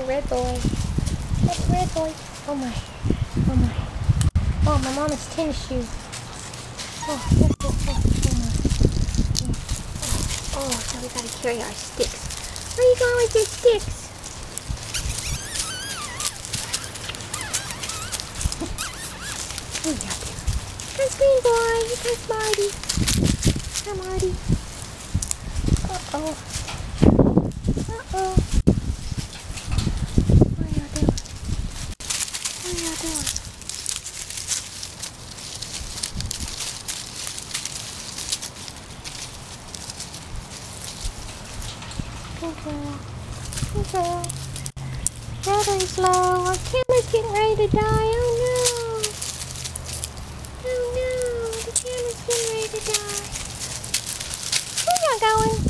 red boy. That's a red boy. Oh my. Oh my. Oh, my mama's tennis shoe. Oh, oh, oh, oh, oh my. Oh, so we gotta carry our sticks. Where are you going with your sticks? What are you out there? That's Green Boy. That's Marty. Hi, Marty. Uh-oh. Uh-oh. What are y'all doing? What are y'all doing? Good girl. Good girl. Battery's low. Our camera's getting ready to die. Oh no. Oh no. The camera's getting ready to die. Where y'all going?